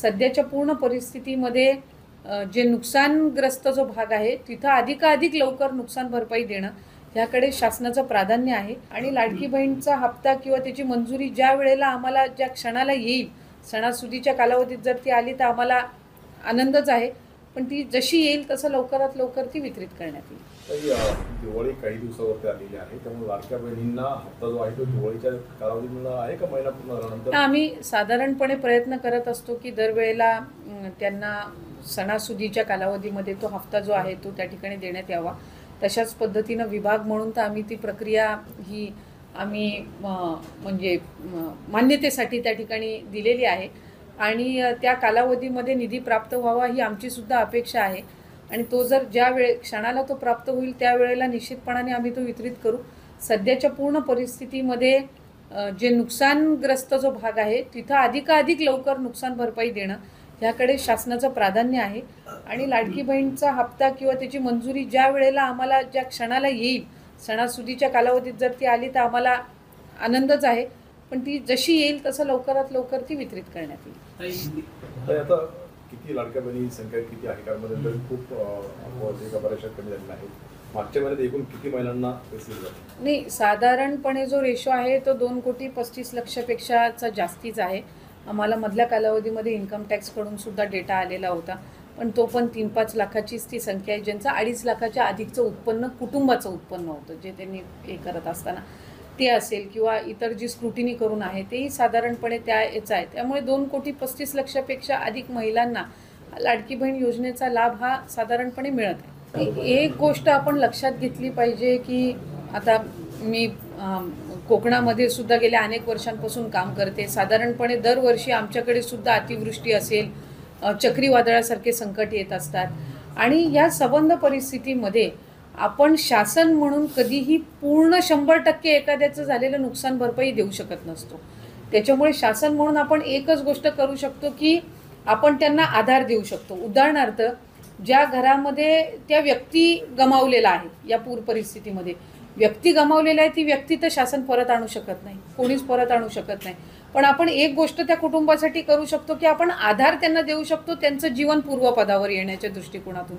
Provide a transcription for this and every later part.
सध्याच्या पूर्ण परिस्थितीमध्ये जे नुकसानग्रस्त जो भाग आहे तिथं अधिकाधिक लवकर नुकसान भरपाई देणं ह्याकडे शासनाचं प्राधान्य आहे। आणि लाडकी बहीणचा हप्ता किंवा त्याची मंजुरी ज्या वेळेला आम्हाला ज्या क्षणाला येईल, सणासुदीच्या कालावधीत जर ती आली तर आम्हाला आनंदच आहे, पण ती जशी येईल तसं लवकरात लवकर ती वितरित करण्यात येईल। दिवाळी काही दिवसावरती आलेली आहे, त्यामुळे लाडक्या बहिणींना हप्ता जो आहे तो दिवाळीच्या कालावधीमध्ये आहे का महिना पूर्ण झाल्यानंतर? आम्ही साधारणपणे प्रयत्न करत असतो की दरवेळेला त्यांना सणासुदीच्या कालावधीमध्ये तो हप्ता जो आहे तो त्या ठिकाणी देण्यात यावा। तशाच पद्धतीनं विभाग म्हणून तर आम्ही ती प्रक्रिया ही आम्ही म्हणजे मान्यतेसाठी त्या ठिकाणी दिलेली आहे आणि त्या कालावधीमध्ये निधी प्राप्त व्हावा ही आमची सुद्धा अपेक्षा आहे। आणि तो जर ज्या क्षणाला तो प्राप्त होईल त्यावेळेला निश्चितपणाने आम्ही तो वितरित करू। सध्याच्या पूर्ण परिस्थितीमध्ये जे नुकसानग्रस्त जो भाग आहे तिथं अधिकाधिक लवकर नुकसान भरपाई देणं ह्याकडे शासनाचं प्राधान्य आहे। आणि लाडकी बहीणचा हप्ता किंवा त्याची मंजुरी ज्या वेळेला आम्हाला ज्या क्षणाला येईल, सणासुदीच्या कालावधीत जर ती आली तर आम्हाला आनंदच आहे, पण ती जशी येईल तसं लवकरात लवकर ती वितरित करण्यात येईल। आता किती लाडक्या बहिणी संख्या किती आहे? कारण खूप बऱ्याचशा कमी झालेल्या आहेत। मागच्या महिन्यात एकूण किती महिलांना पैसे दिले? नाही, साधारणपणे जो रेशो आहे तो 2,35,00,000पेक्षा जास्तीच आहे। आम्हाला मधल्या कालावधीमध्ये इन्कम टॅक्सकडून सुद्धा डेटा आलेला होता, पण तो पण 3-5 लाखाचीच ती संख्या आहे ज्यांचं 2.5 लाखाच्या अधिकचं उत्पन्न कुटुंबाचं उत्पन्न होतं, जे त्यांनी हे करत असताना ते असेल किंवा इतर जी स्क्रुटिनी करून आहे तेही साधारणपणे त्या याचं आहे। त्यामुळे 2,35,00,000पेक्षा अधिक महिलांना लाडकी बहीण योजनेचा लाभ हा साधारणपणे मिळत आहे। एक गोष्ट आपण लक्षात घेतली पाहिजे की आता मी कोकणामध्ये सुद्धा गेल्या अनेक वर्षांपासून काम करते। साधारणपणे दरवर्षी आमच्याकडे सुद्धा अतिवृष्टी असेल, चक्रीवादळासारखे संकट येत असतात आणि या संबंध परिस्थितीमध्ये आपण शासन म्हणून कधीही पूर्ण 100% एखाद्याचं झालेलं नुकसान भरपाई देऊ शकत नसतो। त्याच्यामुळे शासन म्हणून आपण एकच गोष्ट करू शकतो की आपण त्यांना आधार देऊ शकतो। उदाहरणार्थ, ज्या घरामध्ये त्या व्यक्ती गमावलेला आहे, या पूर परिस्थितीमध्ये व्यक्ती गमावलेला आहे, ती व्यक्ती तर शासन परत आणू शकत नाही, कोणीच परत आणू शकत नाही, पण आपण एक गोष्ट त्या कुटुंबासाठी करू शकतो की आपण आधार त्यांना देऊ शकतो त्यांचं जीवन पूर्वपदावर येण्याच्या दृष्टिकोनातून।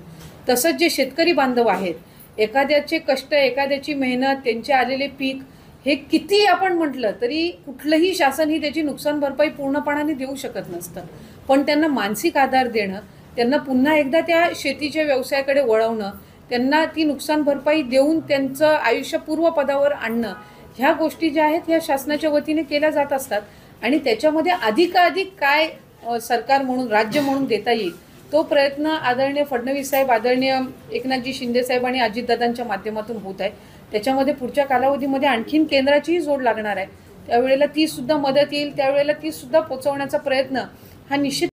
तसंच जे शेतकरी बांधव आहेत, एखाद्याचे कष्ट, एखाद्याची मेहनत, त्यांचे आलेले पीक हे किती आपण म्हटलं तरी कुठलंही शासन ही त्याची नुकसान भरपाई पूर्णपणाने देऊ शकत नसतं, पण त्यांना मानसिक आधार देणं, त्यांना पुन्हा एकदा त्या शेतीच्या व्यवसायाकडे वळवणं, त्यांना ती नुकसान भरपाई देऊन त्यांचं आयुष्य पूर्वपदावर आणणं, ह्या गोष्टी ज्या आहेत ह्या शासनाच्या वतीने केल्या जात असतात। आणि त्याच्यामध्ये अधिकाधिक काय सरकार म्हणून, राज्य म्हणून देता येईल तो प्रयत्न आदरणीय फडणवीस साहेब, आदरणीय एकनाथजी शिंदे साहेब आणि अजितदादांच्या माध्यमातून होत आहे। त्याच्यामध्ये पुढच्या कालावधीमध्ये आणखीन केंद्राचीही जोड लागणार आहे, त्यावेळेला ती सुद्धा मदत येईल, त्यावेळेला ती सुद्धा पोचवण्याचा प्रयत्न हा निश्चित